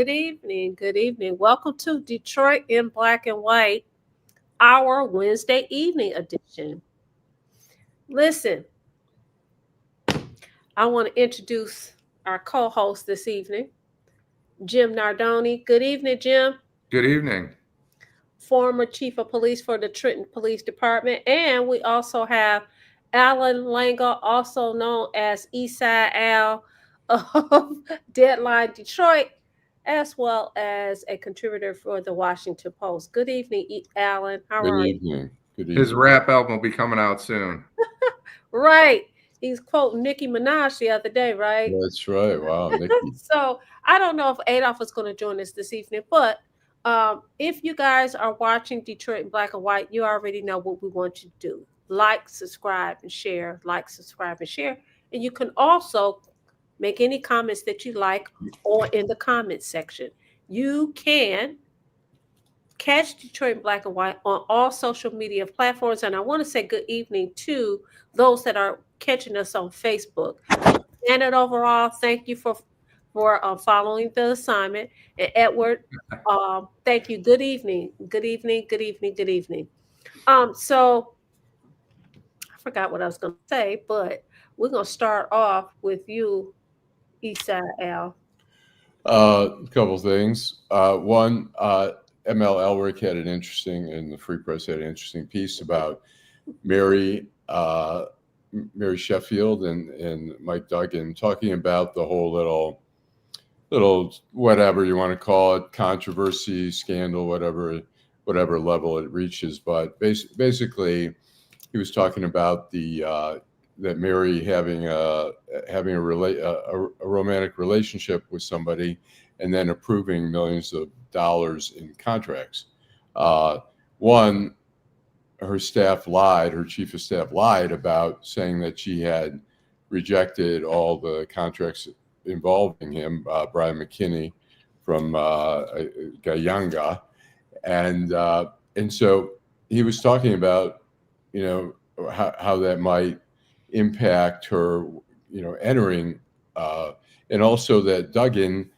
Good evening. Good evening. Welcome to Detroit in Black and White, our Wednesday evening edition. Listen, I want to introduce our co host this evening, Jim Nardone. Good evening, Jim. Good evening. Former Chief of Police for the Trenton Police Department. And we also have Allan Lengel, also known as Eastside Al of Deadline Detroit, as well as a contributor for the Washington Post. Good evening, Allan. How Good are you? evening. Good His evening. rap album will be coming out soon. Right. He's quoting Nicki Minaj the other day, right? That's right. Wow, Nikki. So I don't know if Adolph is going to join us this evening, but if you guys are watching Detroit in Black and White, you already know what we want you to do. Like, subscribe, and share. Like, subscribe, and share. And you can also make any comments that you like or in the comments section. You can catch Detroit in Black and White on all social media platforms. And I want to say good evening to those that are catching us on Facebook. And overall, thank you for following the assignment. And Edward, thank you. Good evening. Good evening. Good evening. Good evening. So I forgot what I was going to say, but we're going to start off with you, Eastside Al. A couple things. One, ML Elric had an interesting, and the Free Press had an interesting piece about Mary Sheffield and Mike Duggan talking about the whole little whatever you want to call it, controversy, scandal, whatever level it reaches. But basically, he was talking about that Mary having a romantic relationship with somebody and then approving millions of dollars in contracts. One, her chief of staff lied about saying that she had rejected all the contracts involving him, Brian McKinney from Gayanga. And so he was talking about, how that might impact her, entering, and also that Duggan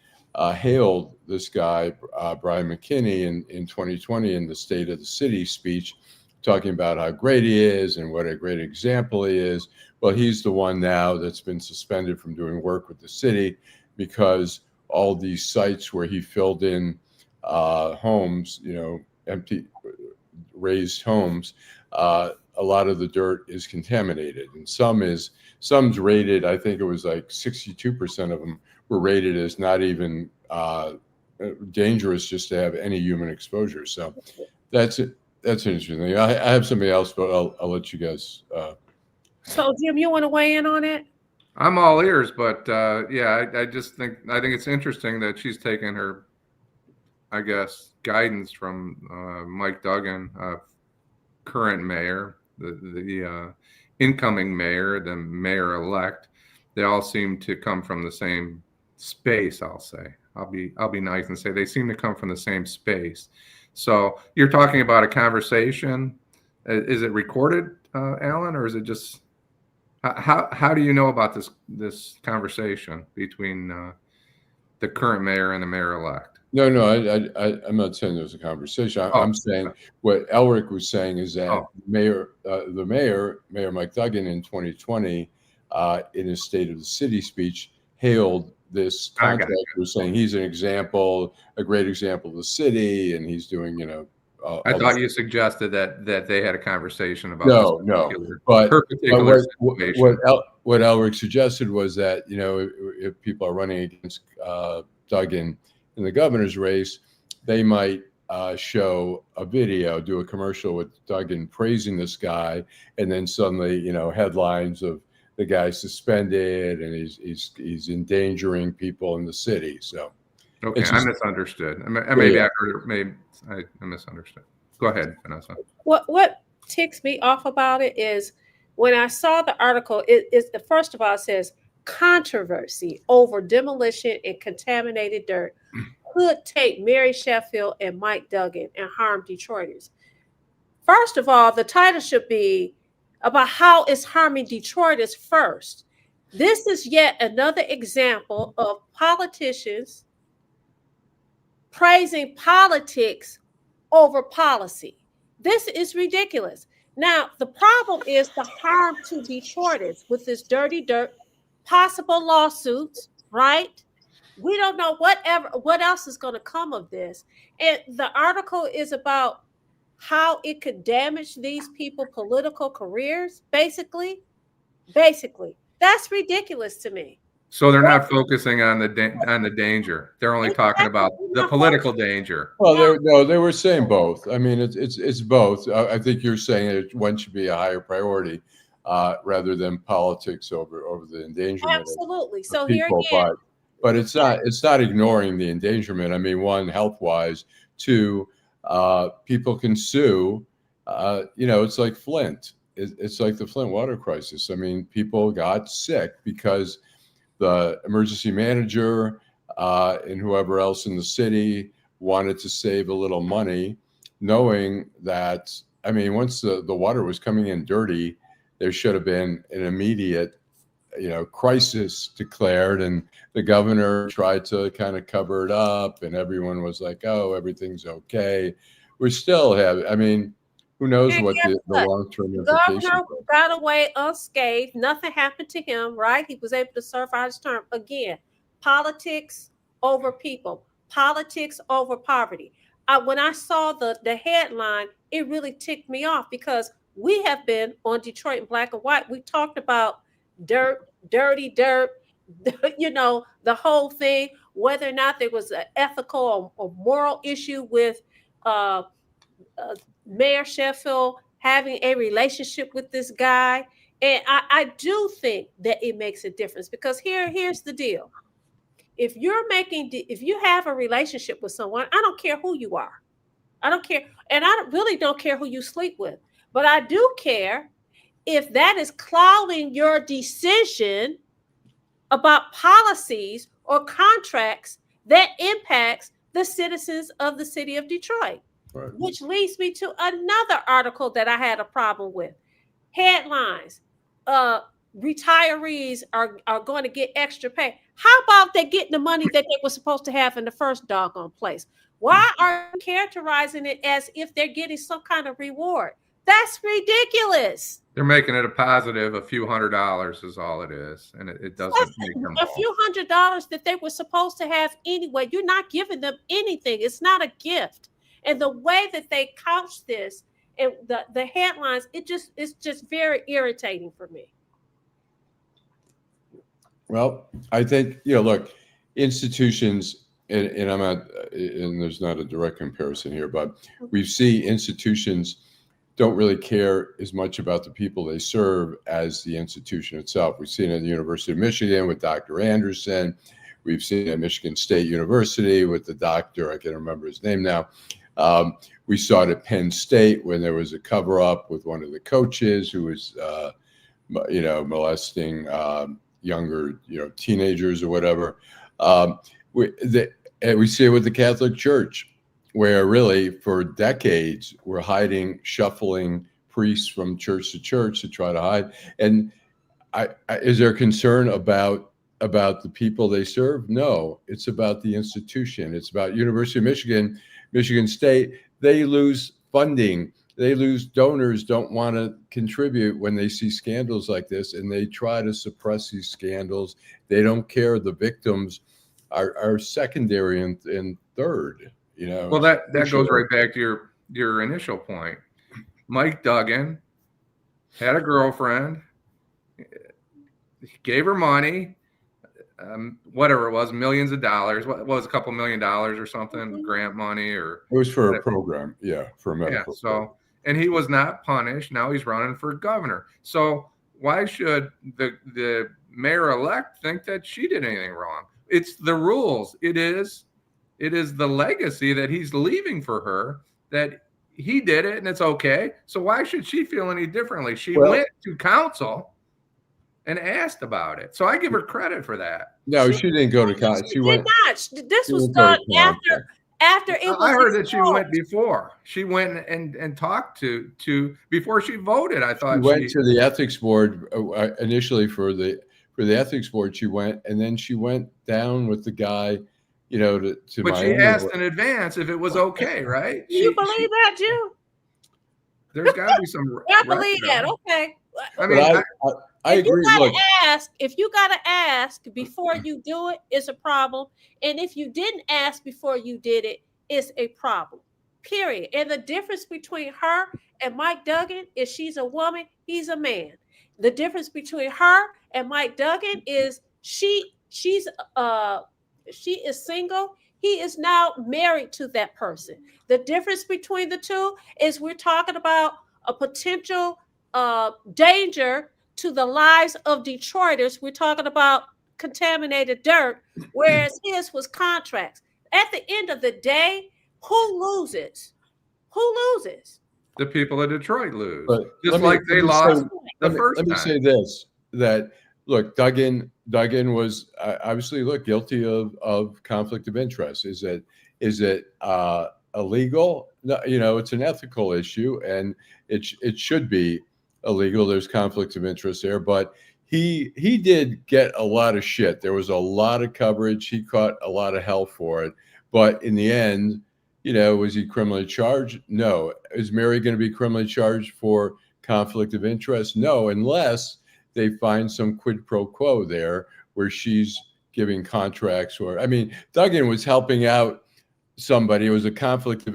hailed this guy, Brian McKinney, in 2020 in the State of the City speech, talking about how great he is and what a great example he is. Well, he's the one now that's been suspended from doing work with the city because all these sites where he filled in homes, empty raised homes, a lot of the dirt is contaminated, and some's rated. I think it was like 62% of them were rated as not even dangerous, just to have any human exposure. So that's it. That's an interesting thing. I have somebody else, but I'll let you guys. So, Jim, you want to weigh in on it? I'm all ears, but I just think it's interesting that she's taken her, I guess, guidance from Mike Duggan, current mayor, the incoming mayor, the mayor-elect. They all seem to come from the same space. I'll say. I'll be nice and say they seem to come from the same space. So you're talking about a conversation. Is it recorded, Allan, or is it just how do you know about this conversation between the current mayor and the mayor-elect? No, I'm not saying there's a conversation. I'm saying what Elric was saying is that Mayor Mike Duggan in 2020, in his State of the City speech, hailed this contract. Was saying he's an example, a great example of the city, and he's doing, I thought you suggested that they had a conversation about no. But what Elric suggested was that if people are running against Duggan in the governor's race, they might show a video, do a commercial with Duggan praising this guy, and then suddenly headlines of the guy suspended and he's endangering people in the city. So okay, I misunderstood. Maybe I heard it. Maybe I misunderstood. Go ahead, Vanessa. What ticks me off about it is when I saw the article. First of all, it says controversy over demolition and contaminated dirt could take Mary Sheffield and Mike Duggan and harm Detroiters. First of all, the title should be about how it's harming Detroiters first. This is yet another example of politicians praising politics over policy. This is ridiculous. Now, the problem is the harm to Detroiters with this dirty dirt, possible lawsuits, right? We don't know what else is going to come of this. And the article is about how it could damage these people political careers, basically. That's ridiculous to me. So they're not focusing on the danger. They're only talking about the political danger. Well, they were saying both. I mean, it's both. I think you're saying that one should be a higher priority rather than politics over the endangerment. Absolutely. Of So people, here again, but it's not ignoring the endangerment. I mean, one, health wise. Two, people can sue. It's like Flint. It's like the Flint water crisis. I mean, people got sick because the emergency manager and whoever else in the city wanted to save a little money, knowing that, I mean, once the water was coming in dirty, there should have been an immediate, crisis declared, and the governor tried to kind of cover it up, and everyone was like, oh, everything's okay. We still have, I mean, who knows what the long-term implications are. Governor got away unscathed. Nothing happened to him, right? He was able to serve out his term. Again, politics over people, politics over poverty. When I saw the headline, it really ticked me off because we have been on Detroit in Black and White. We talked about dirty dirt, the whole thing, whether or not there was an ethical or moral issue with Mayor Sheffield having a relationship with this guy. And I do think that it makes a difference because here's the deal. If you have a relationship with someone, I don't care who you are. I don't care. And I really don't care who you sleep with. But I do care if that is clouding your decision about policies or contracts that impacts the citizens of the city of Detroit. Right. Which leads me to another article that I had a problem with. Headlines. Retirees are going to get extra pay. How about they getting the money that they were supposed to have in the first doggone place? Why are you characterizing it as if they're getting some kind of reward? That's ridiculous. They're making it a positive. A few $100s is all it is, and it doesn't make them a few $100s that they were supposed to have anyway. You're not giving them anything. It's not a gift. And the way that they couch this and the headlines, it's just very irritating for me. Well, I think, look, institutions, and I'm not, and there's not a direct comparison here, but we see institutions don't really care as much about the people they serve as the institution itself. We've seen it at the University of Michigan with Dr. Anderson. We've seen it at Michigan State University with the doctor, I can't remember his name now. We saw it at Penn State when there was a cover up with one of the coaches who was, molesting younger, teenagers or whatever. We see it with the Catholic Church, where really for decades we're shuffling priests from church to church to try to hide. And is there concern about the people they serve? No, it's about the institution. It's about University of Michigan, Michigan State. They lose funding. They lose donors, don't want to contribute when they see scandals like this, and they try to suppress these scandals. They don't care. The victims are secondary and third. Well, that goes right back to your initial point. Mike Duggan had a girlfriend, gave her money, whatever it was, millions of dollars. What was a couple $1 million or something, grant money or it was for a program, for a medical. Yeah, so and he was not punished. Now he's running for governor. So why should the mayor-elect think that she did anything wrong? It's the rules. It is the legacy that he's leaving for her, that he did it and it's okay. So why should she feel any differently? She went to council and asked about it. So I give her credit for that. No, she didn't go to council. She did not. This was done after it was. I heard that she went before. She went and talked to before she voted. I thought she went to the ethics board initially for the ethics board. She went, and then she went down with the guy to But she Miami. asked in advance if it was okay, right? Do you believe that, Jew? There's got to be some I record believe of that. it. Okay. I But mean, I If you agree. gotta Look, ask, before you do it, it's a problem. And if you didn't ask before you did it, it's a problem. Period. And the difference between her and Mike Duggan is she's a woman, he's a man. The difference between her and Mike Duggan is uh she is single. He is now married to that person. The difference between the two is we're talking about a potential danger to the lives of Detroiters. We're talking about contaminated dirt, whereas his was contracts. At the end of the day, who loses? Who loses? the people of Detroit lose, but just like they lost the first let me time. say this: that look, Duggan was obviously guilty of conflict of interest. Is it illegal? No, it's an ethical issue, and it should be illegal. There's conflict of interest there, but he did get a lot of shit. There was a lot of coverage. He caught a lot of hell for it, but in the end, was he criminally charged? No. Is Mary going to be criminally charged for conflict of interest? No, unless they find some quid pro quo there where she's giving contracts Duggan was helping out somebody. It was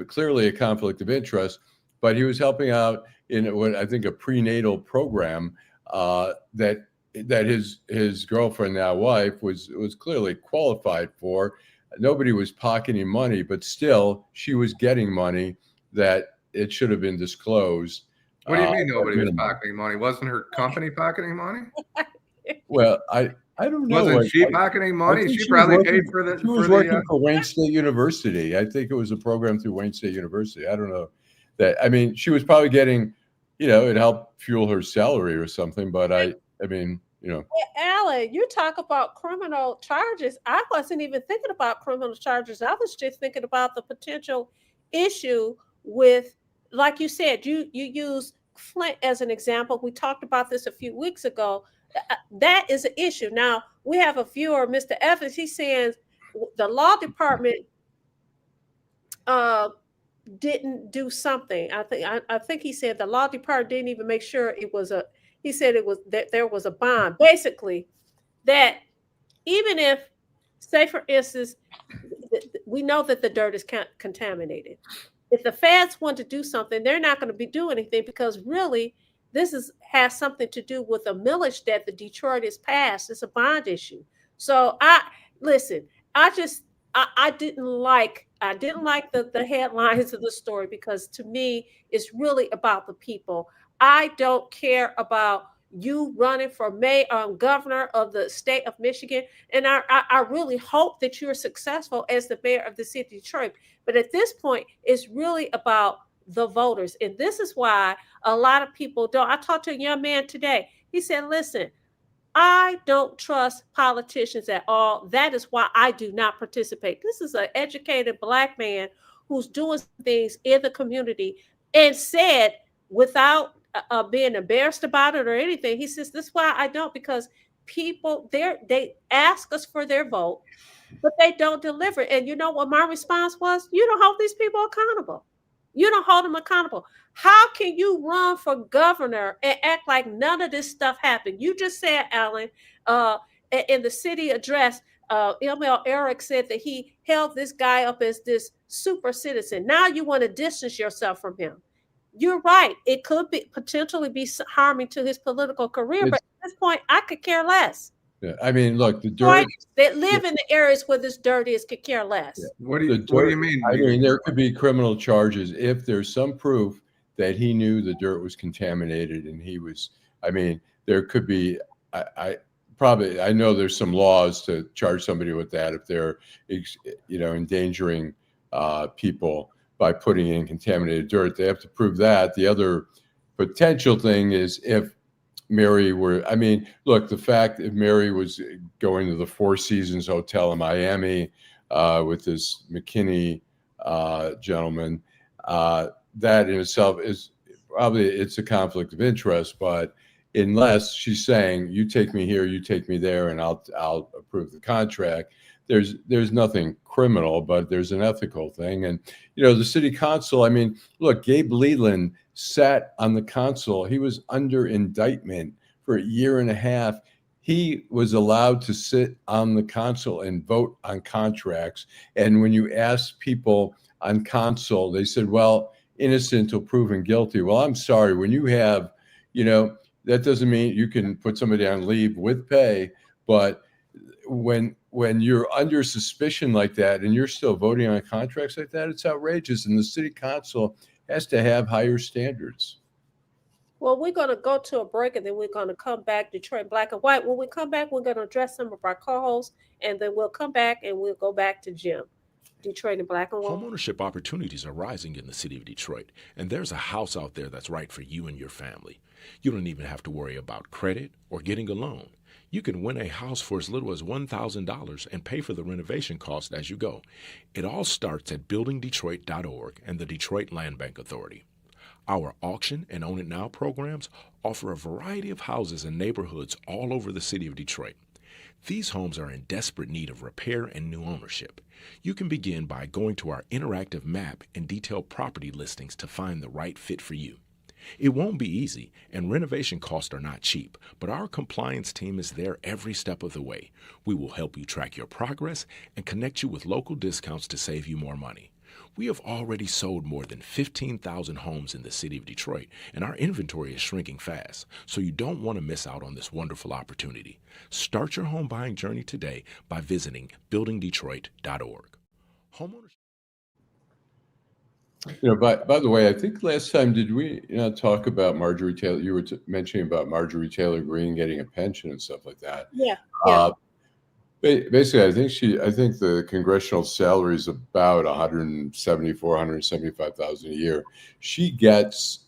clearly a conflict of interest, but he was helping out in what I think a prenatal program that his girlfriend, now wife, was clearly qualified for. Nobody was pocketing money, but still she was getting money that it should have been disclosed. What do you mean nobody was pocketing money? Wasn't her company pocketing money? Well, I don't know. Wasn't she pocketing money? She probably paid for the. She was working for Wayne State University. I think it was a program through Wayne State University. I don't know that. I mean, she was probably getting, it helped fuel her salary or something. But Allan, you talk about criminal charges. I wasn't even thinking about criminal charges. I was just thinking about the potential issue with, like you said, you use Flint as an example. We talked about this a few weeks ago. That is an issue. Now, we have a viewer, Mr. Evans. He's saying the law department didn't do something. I think he said the law department didn't even make sure it was a. He said it was that there was a bond. Basically, that even if, say for instance, we know that the dirt is contaminated. If the feds want to do something, they're not going to be doing anything because really, has something to do with a millage that the Detroit has passed. It's a bond issue. So I didn't like the headlines of the story because to me, it's really about the people. I don't care about you running for governor of the state of Michigan. And I really hope that you're successful as the mayor of the city of Detroit. But at this point, it's really about the voters. And this is why a lot of people don't. I talked to a young man today. He said, listen, I don't trust politicians at all. That is why I do not participate. This is an educated Black man who's doing things in the community and said without being embarrassed about it or anything. He says, this is why I don't, because people they ask us for their vote, but they don't deliver. And you know what my response was? You don't hold these people accountable. You don't hold them accountable. How can you run for governor and act like none of this stuff happened? You just said, Allan, in the city address, ML Eric said that he held this guy up as this super citizen. Now you want to distance yourself from him. You're right. It could potentially be harming to his political career, but at this point, I could care less. Yeah, I mean, look, the dirt that live in the areas where this dirt is could care less. Yeah. What do you mean? I mean, there could be criminal charges if there's some proof that he knew the dirt was contaminated and he was. I mean, there could be. I know there's some laws to charge somebody with that if they're, endangering people by putting in contaminated dirt. They have to prove that. The other potential thing is if Mary were, look, the fact that Mary was going to the Four Seasons Hotel in Miami with this McKinney gentleman, that in itself is probably, it's a conflict of interest, but unless she's saying, you take me here, you take me there, and I'll approve the contract, there's nothing criminal, but there's an ethical thing. And the city council. I mean, look, Gabe Leland sat on the council. He was under indictment for a year and a half. He was allowed to sit on the council and vote on contracts. And when you ask people on council, they said, well, innocent till proven guilty. Well, I'm sorry. When you have, that doesn't mean you can put somebody on leave with pay. But when you're under suspicion like that and you're still voting on contracts like that, it's outrageous. And the city council has to have higher standards. Well, we're going to go to a break and then we're going to come back, Detroit Black and White. When we come back, we're going to address some of our co-hosts and then we'll come back and we'll go back to Jim. Detroit and Black and White. Homeownership opportunities are rising in the city of Detroit, and there's a house out there that's right for you and your family. You don't even have to worry about credit or getting a loan. You can win a house for as little as $1,000 and pay for the renovation cost as you go. It all starts at buildingdetroit.org and the Detroit Land Bank Authority. Our auction and Own It Now programs offer a variety of houses and neighborhoods all over the city of Detroit. These homes are in desperate need of repair and new ownership. You can begin by going to our interactive map and detailed property listings to find the right fit for you. It won't be easy, and renovation costs are not cheap, but our compliance team is there every step of the way. We will help you track your progress and connect you with local discounts to save you more money. We have already sold more than 15,000 homes in the city of Detroit, and our inventory is shrinking fast, so you don't want to miss out on this wonderful opportunity. Start your home buying journey today by visiting buildingdetroit.org. Homeowners. By the way, I think last time did we talk about Marjorie Taylor? You were mentioning about Marjorie Taylor Greene getting a pension and stuff like that. Yeah. Basically, I think the congressional salary is about $175,000 a year. She gets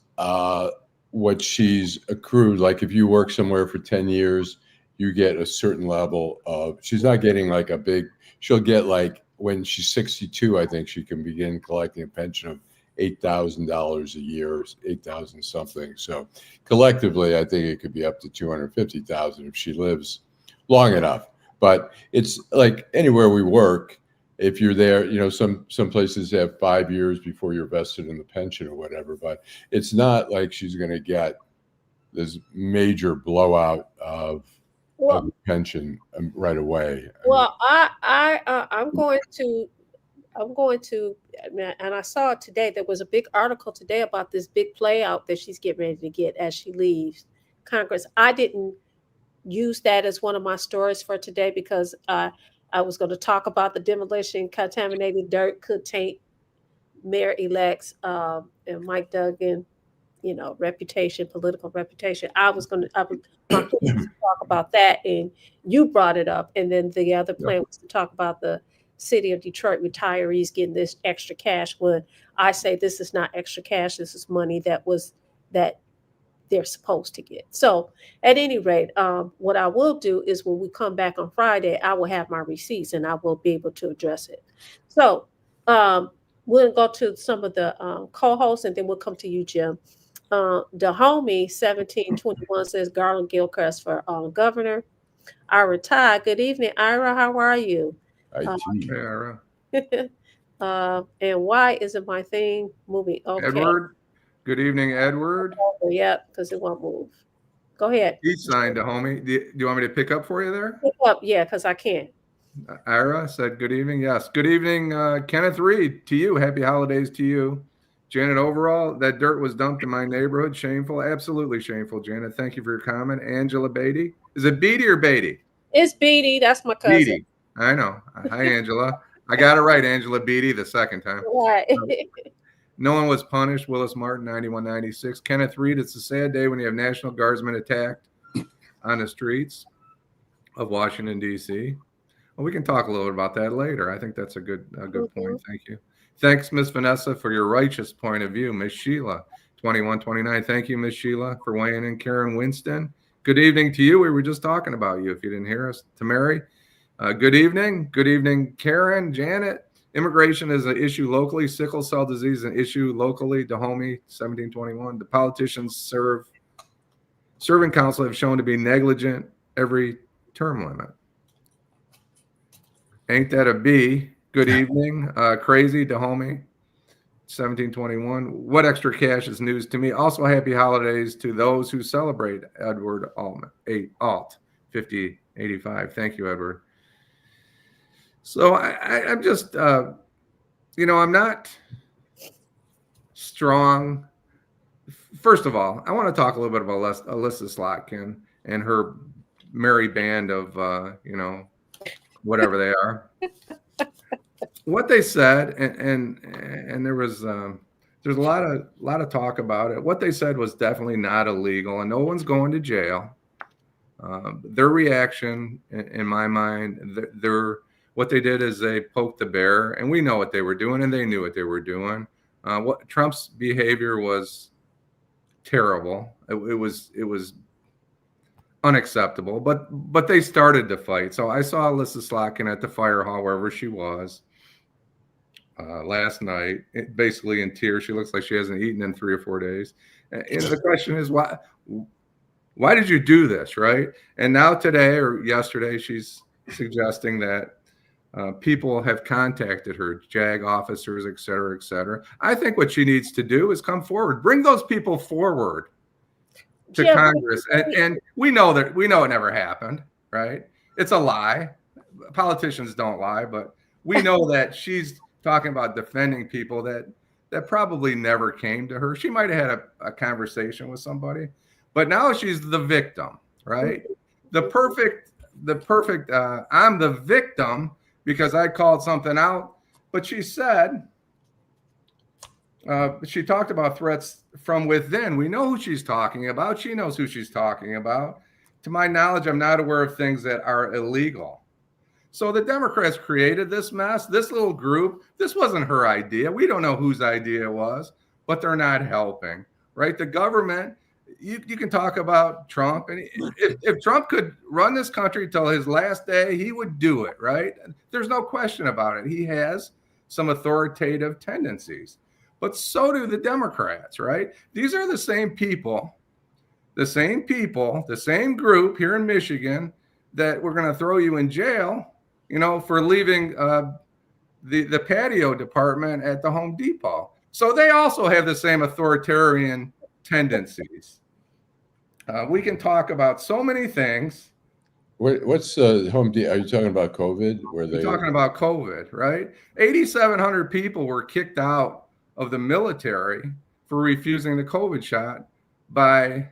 what she's accrued. Like if you work somewhere for 10 years, you get a certain level of. She's not getting like a big. She'll get like when she's 62, I think she can begin collecting a pension of $8,000 a year, 8,000 something. So collectively, I think it could be up to $250,000 if she lives long enough. But it's like anywhere we work, if you're there, some places have 5 years before you're vested in the pension or whatever. But it's not like she's going to get this major blowout of pension right away. Well, I'm going to, and I saw it today. There was a big article today about this big play out that she's getting ready to get as she leaves Congress. I didn't use that as one of my stories for today because I was going to talk about the demolition. Contaminated dirt could taint mayor-elects and Mike Duggan, reputation, political reputation. I was going to talk about that, and you brought it up. And then the other plan was to talk about the city of Detroit retirees getting this extra cash. When I say this is not extra cash, this is money that they're supposed to get. So at any rate, what I will do is when we come back on Friday, I will have my receipts and I will be able to address it. So we'll go to some of the co-hosts and then we'll come to you, Jim. The homie 1721 says Garland Gilchrist for governor. Ira Ty, good evening, Ira. How are you? Hey, Ira. And why isn't my thing moving? Okay. Edward. Good evening, Edward. Yeah, because it won't move. Go ahead. He signed a homie. Do you want me to pick up for you there? Pick up, yeah, because I can't. Ira said, good evening. Yes. Good evening, Kenneth Reed. To you. Happy holidays to you. Janet, overall, that dirt was dumped in my neighborhood. Shameful. Absolutely shameful, Janet. Thank you for your comment. Angela Beatty. Is it Beatty or Beatty? It's Beatty. That's my cousin. Beatty. I know. Hi, Angela. I got it right, Angela Beatty, the second time. Right. No one was punished. Willis Martin, 9196. Kenneth Reed, it's a sad day when you have National Guardsmen attacked on the streets of Washington, D.C. Well, we can talk a little bit about that later. I think that's a good point. Thank you. Thanks, Miss Vanessa, for your righteous point of view. Miss Sheila, 2129. Thank you, Miss Sheila, for weighing in. Karen Winston, good evening to you. We were just talking about you if you didn't hear us. To Mary, good evening. Good evening, Karen, Janet. Immigration is an issue locally. Sickle cell disease is an issue locally. Dahomey, 1721. The politicians serving council have shown to be negligent every term limit. Ain't that a B? Good evening. Crazy Dahomey, 1721. What extra cash is news to me? Also, happy holidays to those who celebrate. Edward Alt, 5085. Thank you, Edward. So I'm just, I'm not strong. First of all, I want to talk a little bit about Alyssa Slotkin and her merry band of, whatever they are. What they said, and there's a lot of talk about it. What they said was definitely not illegal, and no one's going to jail. Their reaction, in my mind, what they did is they poked the bear, and we know what they were doing, and they knew what they were doing. What Trump's behavior was terrible. It was unacceptable. But they started the fight. So I saw Alyssa Slotkin at the fire hall, wherever she was, last night, basically in tears. She looks like she hasn't eaten in 3 or 4 days. And the question is, why did you do this, right? And now today or yesterday, she's suggesting that people have contacted her, JAG officers, et cetera, et cetera. I think what she needs to do is come forward, bring those people forward to Congress. And we know it never happened, right? It's a lie. Politicians don't lie, but we know that she's talking about defending people that probably never came to her. She might have had a conversation with somebody, but now she's the victim, right? The perfect I'm the victim because I called something out. But she said, she talked about threats from within. We know who she's talking about. She knows who she's talking about. To my knowledge, I'm not aware of things that are illegal. So the Democrats created this mess, this little group. This wasn't her idea. We don't know whose idea it was, but they're not helping, right? The government, you can talk about Trump, and if Trump could run this country till his last day, he would do it, right? There's no question about it. He has some authoritative tendencies, but so do the Democrats, right? These are the same people, the same group here in Michigan that we're going to throw you in jail, for leaving the patio department at the Home Depot. So they also have the same authoritarian tendencies. We can talk about so many things. What's Home Depot? Are you talking about COVID? We're talking about COVID, right? 8,700 people were kicked out of the military for refusing the COVID shot by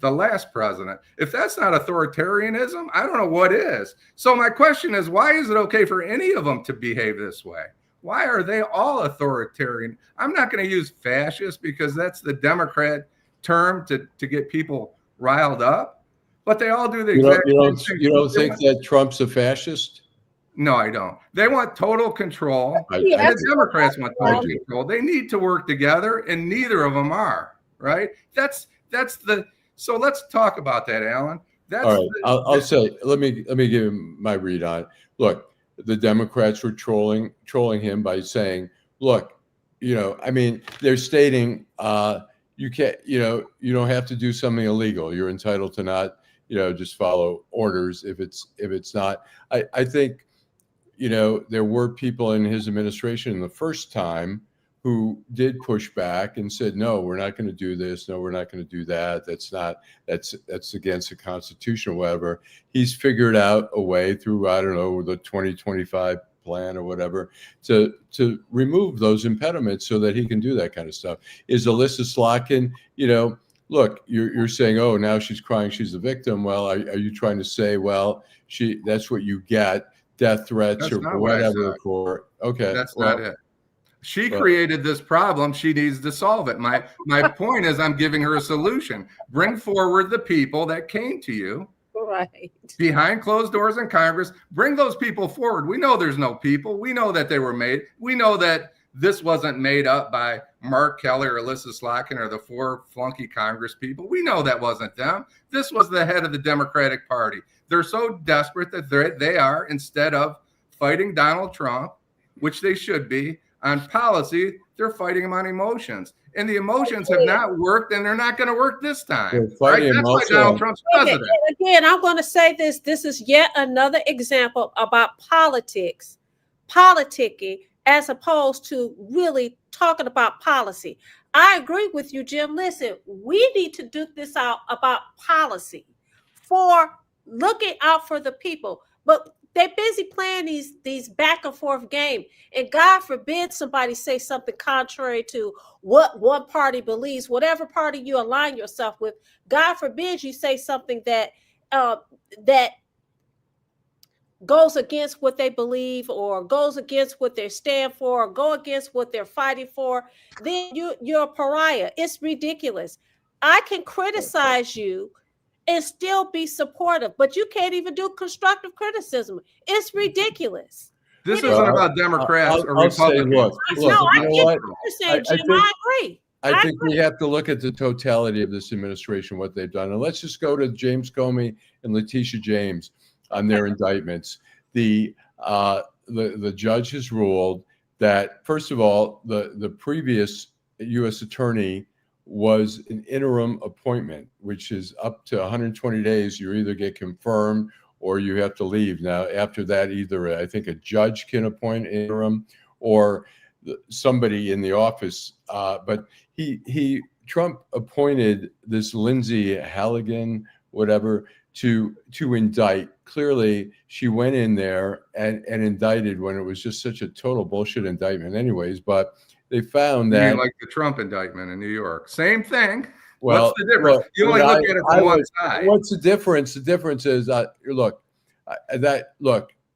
the last president. If that's not authoritarianism, I don't know what is. So my question is, why is it okay for any of them to behave this way? Why are they all authoritarian? I'm not going to use fascist because that's the Democrat term to get people riled up, but they all do the exact same thing. You don't think that Trump's a fascist? No, I don't. They want total control. And the Democrats want total control. They need to work together, and neither of them are, right? So let's talk about that, Allan. All right. I'll say, let me give him my read on it. Look, the Democrats were trolling him by saying, look, they're stating you can't, you don't have to do something illegal. You're entitled to not, just follow orders if it's not. I think, there were people in his administration the first time who did push back and said, no, we're not going to do this. No, we're not going to do that. That's against the Constitution or whatever. He's figured out a way through, I don't know, the 2025 plan or whatever to remove those impediments so that he can do that kind of stuff. Is Alyssa Slotkin, look, you're saying, oh, now she's crying, she's the victim. Well, are you trying to say, well, that's what you get, death threats or whatever for? Okay. That's not it. She created this problem. She needs to solve it. My point is I'm giving her a solution. Bring forward the people that came to you right behind closed doors in Congress. Bring those people forward. We know there's no people. We know that they were made. We know that this wasn't made up by Mark Kelly or Alyssa Slotkin or the 4 flunky Congress people. We know that wasn't them. This was the head of the Democratic Party. They're so desperate that they are, instead of fighting Donald Trump, which they should be, on policy. They're fighting him on emotions. And the emotions have not worked, and they're not going to work this time. They're Right? fighting That's him why also Donald on- Trump's Okay, president. and again, I'm going to say this. This is yet another example about politics, politicking, as opposed to really talking about policy. I agree with you, Jim. Listen, we need to do this out about policy for looking out for the people. But they're busy playing these back and forth games. And God forbid somebody say something contrary to what one party believes, whatever party you align yourself with. God forbid you say something that that goes against what they believe, or goes against what they stand for, or go against what they're fighting for. Then you're a pariah. It's ridiculous. I can criticize you and still be supportive, but you can't even do constructive criticism. It's ridiculous. This It isn't is. about Democrats or I'll say, Republicans. No, I you know get what? what you're saying, I Jim. think- I agree. I think we have to look at the totality of this administration, what they've done. And let's just go to James Comey and Letitia James on their indictments. The judge has ruled that, first of all, the previous U.S. attorney was an interim appointment, which is up to 120 days. You either get confirmed or you have to leave. Now, after that, either I think a judge can appoint interim or somebody in the office. But Trump appointed this Lindsay Halligan, whatever, to indict. Clearly, she went in there and indicted when it was just such a total bullshit indictment anyways. But they found You that, mean like the Trump indictment in New York. Same thing. well, What's the difference? look, You only look at it from one side. What's the difference? The difference is, look,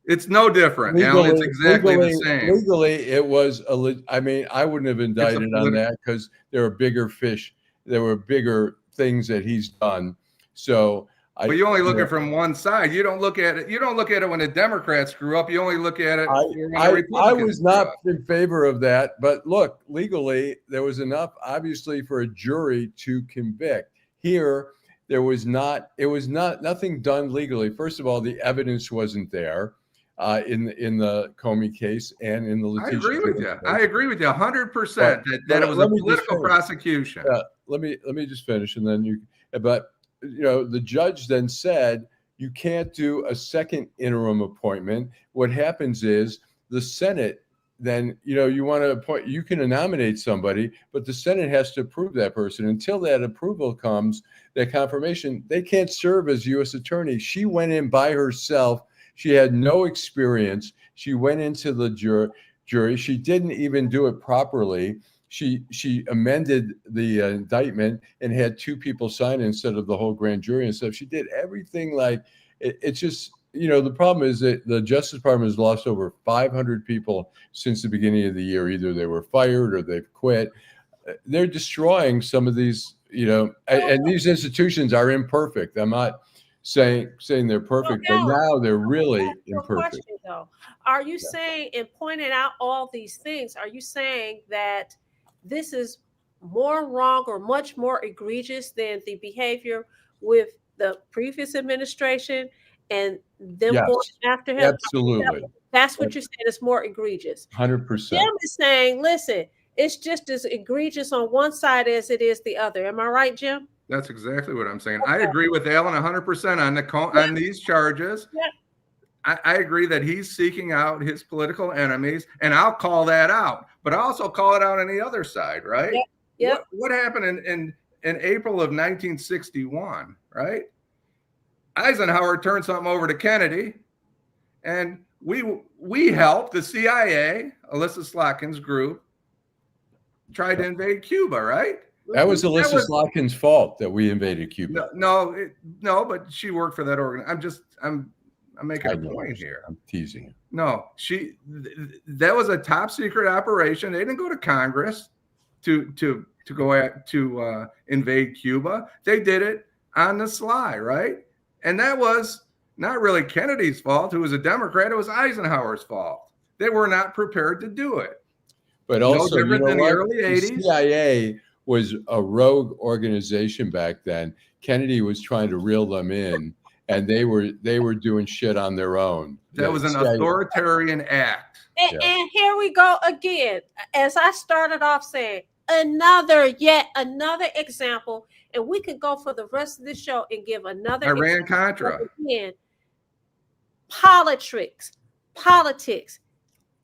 It's no different, Alan. It's exactly the same. Legally, it was I mean, I wouldn't have indicted on that because there are bigger fish. There were bigger things that he's done. So, but you only look at it from one side. You don't look at it. You don't look at it when the Democrats screw up. You only look at it when the I Republicans was screw not up. in favor of that. But look, legally, there was enough, obviously, for a jury to convict. Here, there was not. It was nothing done legally. First of all, the evidence wasn't there. In the Comey case and in the Letitia. I agree with you. case. I agree with you 100% that it was a political prosecution. Let me just finish, and then you. But the judge then said you can't do a second interim appointment. What happens is the Senate then you want to appoint. You can nominate somebody, but the Senate has to approve that person. Until that approval comes, that confirmation, they can't serve as U.S. attorney. She went in by herself. She had no experience. She went into the jury. She didn't even do it properly. She amended the indictment and had two people sign instead of the whole grand jury and stuff. She did everything like it's just, the problem is that the Justice Department has lost over 500 people since the beginning of the year. Either they were fired or they've quit. They're destroying some of these, and these institutions are imperfect. I'm not saying they're perfect, but now they're really imperfect. Question, though. Are you saying, in pointing out all these things, are you saying that this is more wrong or much more egregious than the behavior with the previous administration and them going after him? Absolutely. That's what you're saying. It's more egregious. 100%. Jim is saying, listen, it's just as egregious on one side as it is the other. Am I right, Jim? That's exactly what I'm saying. Okay. I agree with Allan 100% on these charges. Yeah. I agree that he's seeking out his political enemies, and I'll call that out. But I also call it out on the other side, right? Yeah. What happened in April of 1961, right? Eisenhower turned something over to Kennedy, and we helped the CIA, Alyssa Slotkin's group, try to invade Cuba, right? That was Alyssa Slotkin's fault that we invaded Cuba. No, but she worked for that organization. I'm making a point here. I'm teasing. No, that was a top secret operation. They didn't go to Congress to invade Cuba. They did it on the sly, right? And that was not really Kennedy's fault, who was a Democrat. It was Eisenhower's fault. They were not prepared to do it. But also, no different than the early 80s. The CIA was a rogue organization back then. Kennedy was trying to reel them in, and they were doing shit on their own. That was an authoritarian act. And here we go again. As I started off saying, yet another example, and we can go for the rest of the show and give another Iran example. Contra. Again, politics,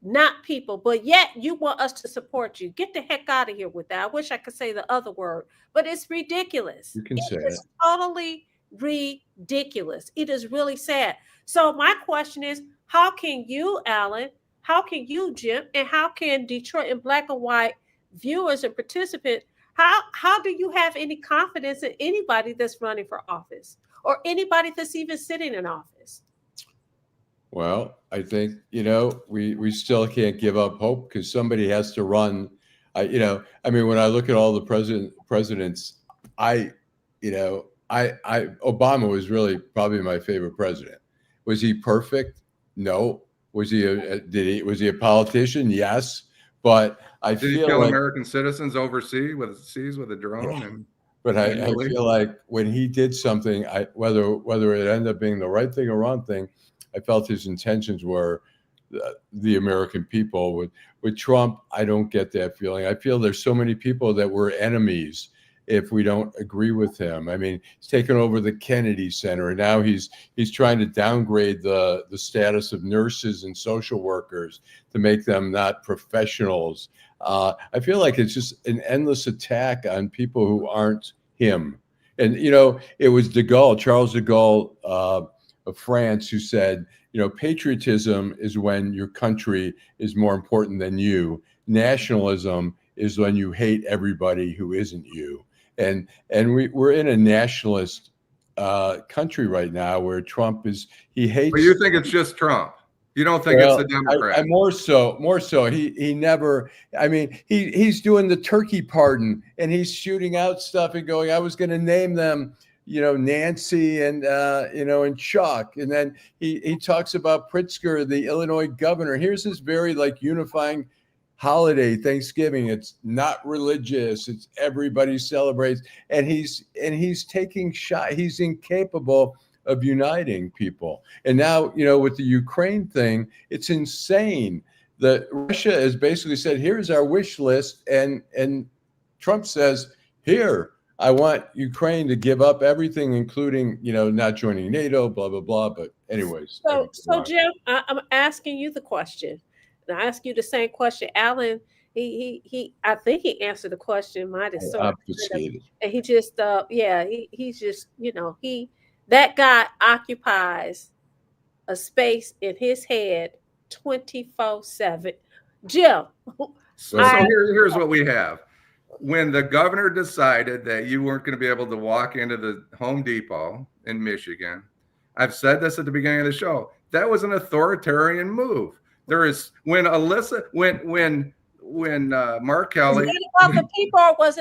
not people, but yet you want us to support you. Get the heck out of here with that. I wish I could say the other word, but it's ridiculous. You can say it. It's totally ridiculous. It is really sad. So my question is, how can you, Allan, how can you, Jim, and how can Detroit in Black and White viewers and participants, how do you have any confidence in anybody that's running for office or anybody that's even sitting in office? Well, I think, we still can't give up hope because somebody has to run. When I look at all the presidents, Obama was really probably my favorite president. Was he perfect? No. Was he a politician? Yes. But did he kill American citizens overseas with a drone? Yeah. But I feel like when he did something, whether it ended up being the right thing or wrong thing, I felt his intentions were the American people. With Trump, I don't get that feeling. I feel there's so many people that we're enemies if we don't agree with him. I mean, he's taken over the Kennedy Center, and now he's trying to downgrade the status of nurses and social workers to make them not professionals. I feel like it's just an endless attack on people who aren't him. And, it was Charles de Gaulle of France, who said, patriotism is when your country is more important than you. Nationalism is when you hate everybody who isn't you. And we're in a nationalist country right now where Trump he hates. But you think it's just Trump? You don't think it's the Democrats? More so. He never. I mean, he's doing the turkey pardon, and he's shooting out stuff and going, I was going to name them, Nancy and and Chuck, and then he talks about Pritzker, the Illinois governor. Here's this very unifying holiday, Thanksgiving. It's not religious. It's everybody celebrates, and he's taking shot. He's incapable of uniting people. And now, with the Ukraine thing, it's insane that Russia has basically said, here's our wish list. And Trump says, here, I want Ukraine to give up everything, including, not joining NATO, blah, blah, blah. But anyways. So Jim, I'm asking you the question. And I ask you the same question. Allan, I think he answered the question. Mine is so obfuscated. And he just, he's just, that guy occupies a space in his head 24/7. Jim. So here's what we have. When the governor decided that you weren't going to be able to walk into the Home Depot in Michigan, I've said this at the beginning of the show, that was an authoritarian move. There is when Mark Kelly. Was it about the people, or was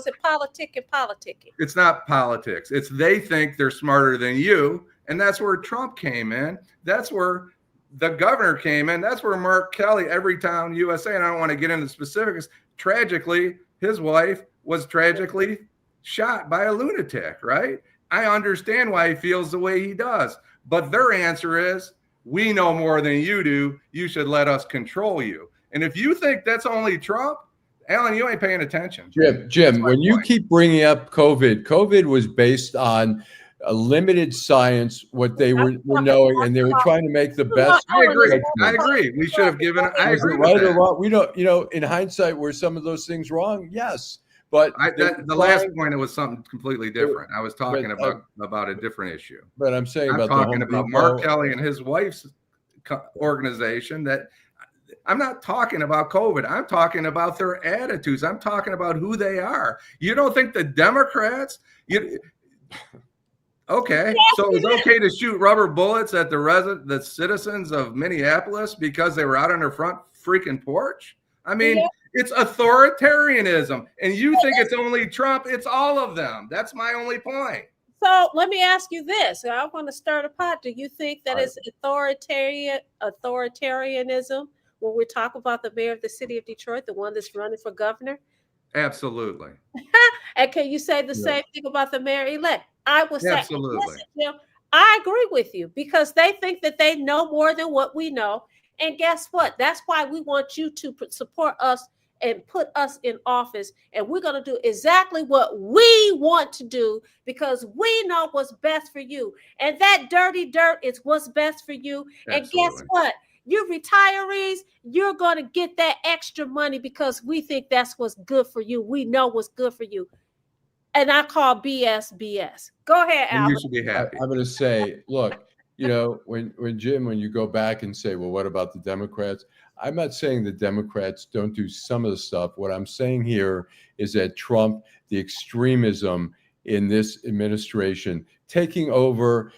it politicking? It's not politics. It's they think they're smarter than you, and that's where Trump came in. That's where the governor came in. That's where Mark Kelly, Everytown USA, and I don't want to get into specifics. Tragically, his wife was tragically shot by a lunatic. Right? I understand why he feels the way he does, but their answer is, we know more than you do. You should let us control you. And if you think that's only Trump, Allan, you ain't paying attention. Jim, when you keep bringing up COVID was based on a limited science, what they were knowing, and they were trying to make the best. I agree. We should have given. I agree. Right or wrong? We don't. In hindsight, were some of those things wrong? Yes, but the last point, it was something completely different. I was talking about a different issue. But I'm saying about Mark Kelly and his wife's organization. That I'm not talking about COVID. I'm talking about their attitudes. I'm talking about who they are. You don't think the Democrats? Okay, so it was okay to shoot rubber bullets at the citizens of Minneapolis because they were out on their front freaking porch? I mean, it's authoritarianism. And you think it's only Trump. It's all of them. That's my only point. So let me ask you this. I want to stir the pot. Do you think that it's authoritarianism when we talk about the mayor of the city of Detroit, the one that's running for governor? Absolutely. And can you say the same thing about the mayor-elect? I would say, absolutely. Listen, Jim, I agree with you because they think that they know more than what we know. And guess what? That's why we want you to support us and put us in office. And we're going to do exactly what we want to do because we know what's best for you. And that dirty dirt is what's best for you. And guess Absolutely. what? You retirees, you're going to get that extra money because we think that's what's good for you. We know what's good for you. And I call BS BS. Go ahead, And you Allan. should be happy. I'm going to say, look, when Jim, when you go back and say, well, what about the Democrats? I'm not saying the Democrats don't do some of the stuff. What I'm saying here is that Trump, the extremism in this administration, taking over,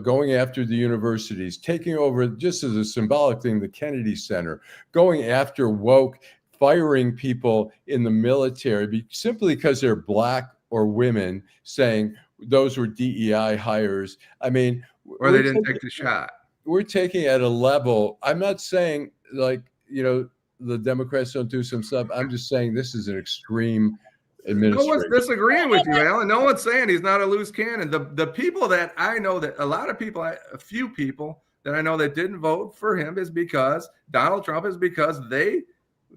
going after the universities, taking over just as a symbolic thing, the Kennedy Center, going after woke, firing people in the military simply because they're Black or women, saying those were DEI hires. I mean, Or they didn't take the shot. we're taking at a level. I'm not saying the Democrats don't do some stuff. I'm just saying this is an extreme No one's administration. disagreeing with you, Alan. No one's saying he's not a loose cannon. The people that I know, that a lot of people, a few people that I know that didn't vote for him is because Donald Trump, is because they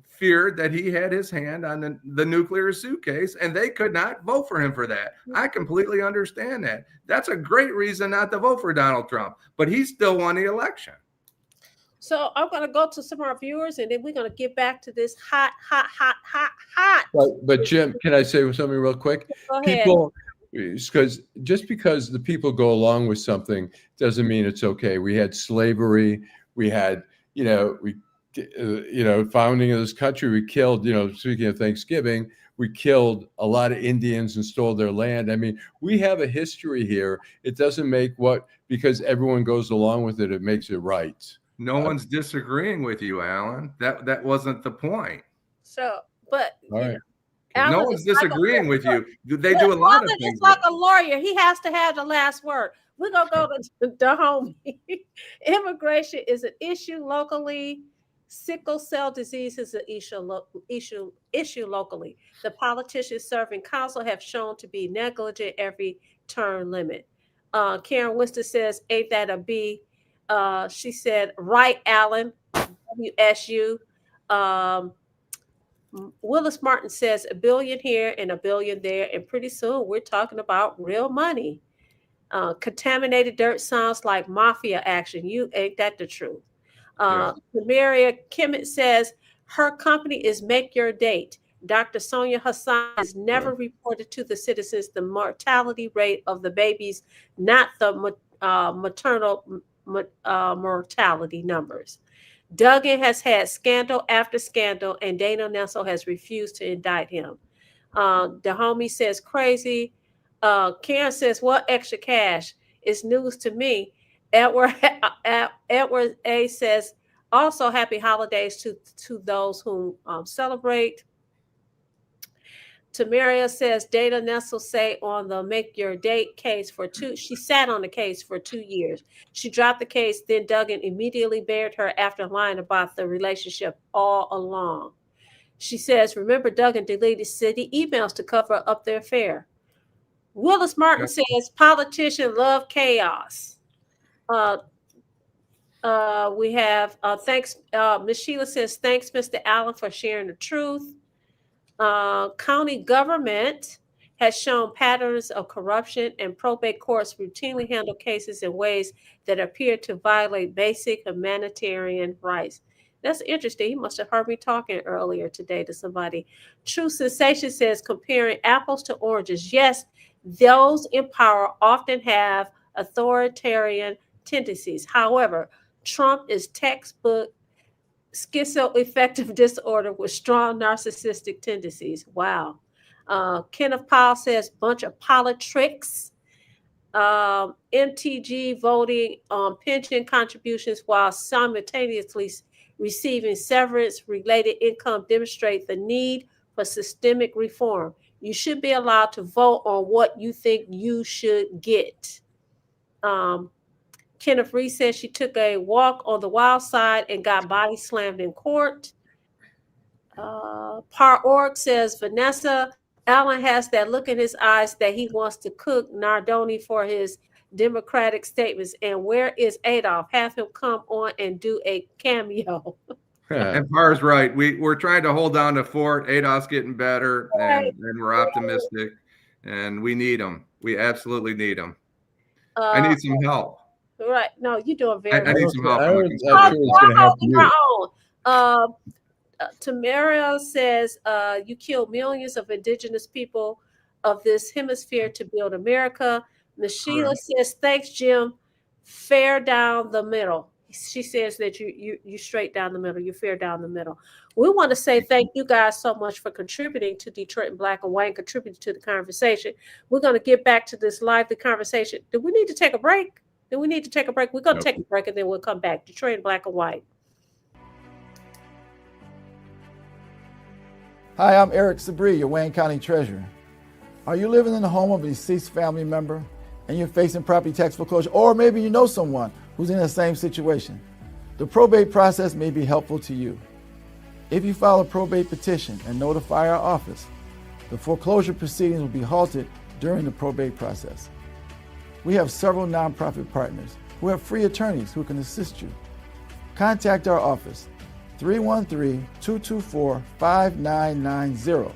feared that he had his hand on the nuclear suitcase, and they could not vote for him for that. I completely understand that. That's a great reason not to vote for Donald Trump, but he still won the election. So I'm going to go to some of our viewers, and then we're going to get back to this hot. But Jim, can I say something real quick? Go ahead. People, because just because the people go along with something doesn't mean it's okay. We had slavery. We had, founding of this country. We killed, speaking of Thanksgiving, we killed a lot of Indians and stole their land. I mean, we have a history here. It doesn't make because everyone goes along with it, it makes it right. No one's disagreeing with you, Alan. That wasn't the point. So, but All right. No one's disagreeing with you. They do a lot of things. It's like a lawyer. He has to have the last word. We're going to go to the homie. Immigration is an issue locally. Sickle cell disease is an issue locally. The politicians serving council have shown to be negligent every term limit. Karen Winston says, ain't that a B? She said, right, Allan, WSU. Willis Martin says, $1 billion here and $1 billion there. And pretty soon we're talking about real money. Contaminated dirt sounds like mafia action. You ain't that the truth. Maria Kimmett says, her company is Make Your Date. Dr. Sonia Hassan has never reported to the citizens the mortality rate of the babies, not the maternal mortality numbers. Duggan has had scandal after scandal, and Dana Nessel has refused to indict him. The homie says crazy. Karen says, what extra cash? It's news to me. Edward A says, also happy holidays to those who celebrate. Tamaria says, Dana Nessel say on the Make Your Date case she sat on the case for 2 years. She dropped the case, then Duggan immediately buried her after lying about the relationship all along. She says, remember Duggan deleted city emails to cover up their affair. Willis Martin says, politicians love chaos. We have, thanks, Ms. Sheila says, thanks, Mr. Allan, for sharing the truth. County government has shown patterns of corruption, and probate courts routinely handle cases in ways that appear to violate basic humanitarian rights. That's interesting. He must have heard me talking earlier today to somebody. True Sensation says, comparing apples to oranges. Yes, those in power often have authoritarian tendencies. However, Trump is textbook schizoaffective disorder with strong narcissistic tendencies. Wow. Kenneth Powell says, bunch of politics. MTG voting on pension contributions while simultaneously receiving severance-related income demonstrate the need for systemic reform. You should be allowed to vote on what you think you should get. Kenneth Reese says she took a walk on the wild side and got body slammed in court. Par Org says, Vanessa, Allan has that look in his eyes that he wants to cook Nardone for his Democratic statements. And where is Adolph? Have him come on and do a cameo. And Parr's right. We're trying to hold down the fort. Adolph's getting better, and we're optimistic, and we need him. We absolutely need him. I need some help. Right. No, you're doing very I need some help. Tamara says, you killed millions of indigenous people of this hemisphere to build America. Sheila says, thanks, Jim. Fair down the middle. She says that you straight down the middle. You're fair down the middle. We want to say thank you guys so much for contributing to Detroit in Black and White and contributing to the conversation. We're going to get back to this lively conversation. Do we need to take a break? Do we need to take a break? We're going to take a break and then we'll come back. Detroit in Black and White. Hi, I'm Eric Sabri, your Wayne County Treasurer. Are you living in the home of a deceased family member and you're facing property tax foreclosure, or maybe you know someone who's in the same situation? The probate process may be helpful to you. If you file a probate petition and notify our office, the foreclosure proceedings will be halted during the probate process. We have several nonprofit partners who have free attorneys who can assist you. Contact our office, 313-224-5990,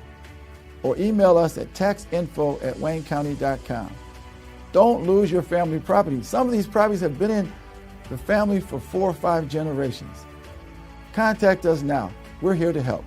or email us at taxinfo@waynecounty.com. Don't lose your family property. Some of these properties have been in the family for 4 or 5 generations. Contact us now. We're here to help.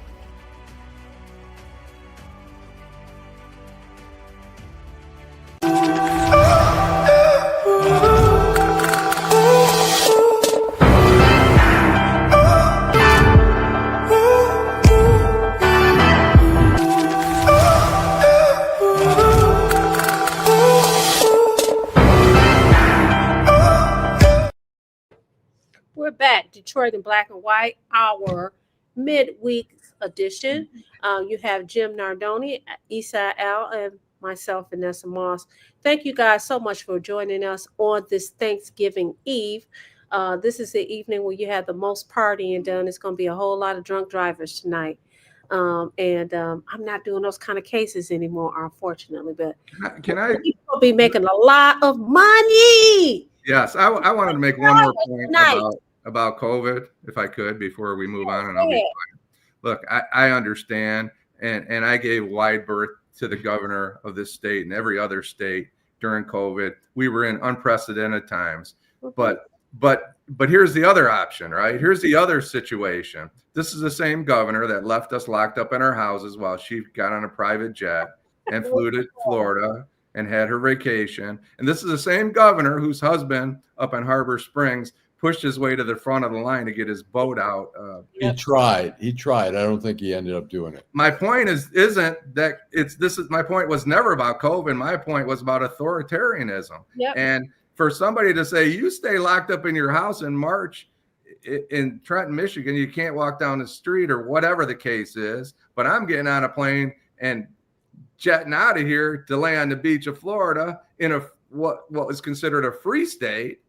We're back, Detroit in Black and White, our midweek edition. You have Jim Nardone, Issa Al, and myself, Vanessa Moss. Thank you guys so much for joining us on this Thanksgiving Eve. This is the evening where you have the most partying done. It's going to be a whole lot of drunk drivers tonight. I'm not doing those kind of cases anymore, unfortunately. But can I? We'll be making a lot of money. Yes, I wanted to make one more point about COVID, if I could, before we move on. And I'll be quiet. Look, I understand, and I gave wide berth to the governor of this state and every other state during COVID. We were in unprecedented times, but here's the other option, right? Here's the other situation. This is the same governor that left us locked up in our houses while she got on a private jet and flew to Florida and had her vacation. And this is the same governor whose husband up in Harbor Springs pushed his way to the front of the line to get his boat out. He tried. I don't think he ended up doing it. My point my point was never about COVID. My point was about authoritarianism. Yep. And for somebody to say, you stay locked up in your house in March in Trenton, Michigan, you can't walk down the street or whatever the case is, but I'm getting on a plane and jetting out of here to lay on the beach of Florida in what was considered a free state.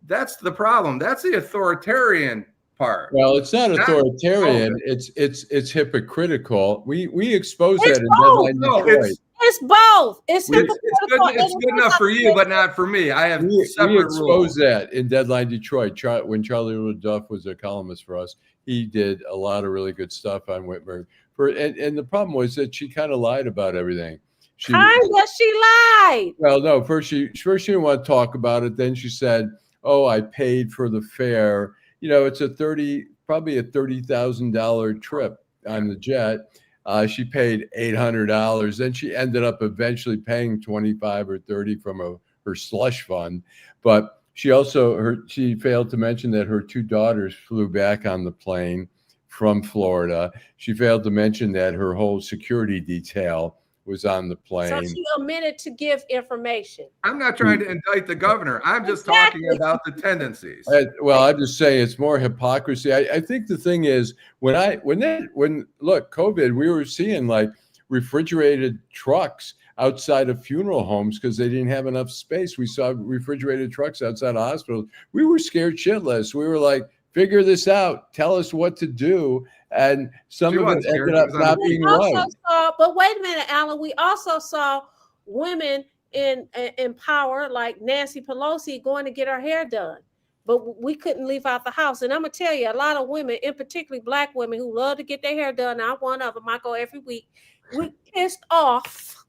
That's the problem. That's the authoritarian part. Well, it's not authoritarian. It's hypocritical. We exposed that in Deadline Detroit. It's both. It's good enough for you, but not for me. I have separate we exposed rules. that in Deadline Detroit. When Charlie LaDuff was a columnist for us, he did a lot of really good stuff on Whitmer. And the problem was that she kind of lied about everything. She lied. Well, no. First she didn't want to talk about it. Then she said, "Oh, I paid for the fare. You know, it's probably a $30,000 trip on the jet." She paid $800. Then she ended up eventually paying $25 or $30 from her slush fund. But she failed to mention that her 2 daughters flew back on the plane from Florida. She failed to mention that her whole security detail was on the plane. So she omitted to give information. I'm not trying to indict the governor. I'm just talking about the tendencies. I'm just saying it's more hypocrisy. I think the thing is when COVID, we were seeing like refrigerated trucks outside of funeral homes because they didn't have enough space. We saw refrigerated trucks outside of hospitals. We were scared shitless. We were like, figure this out. Tell us what to do. And some of it ended up not being right. But wait a minute, Allan. We also saw women in power, like Nancy Pelosi, going to get her hair done. But we couldn't leave out the house. And I'm going to tell you, a lot of women, in particularly Black women who love to get their hair done, I'm one of them, I go every week, we pissed off.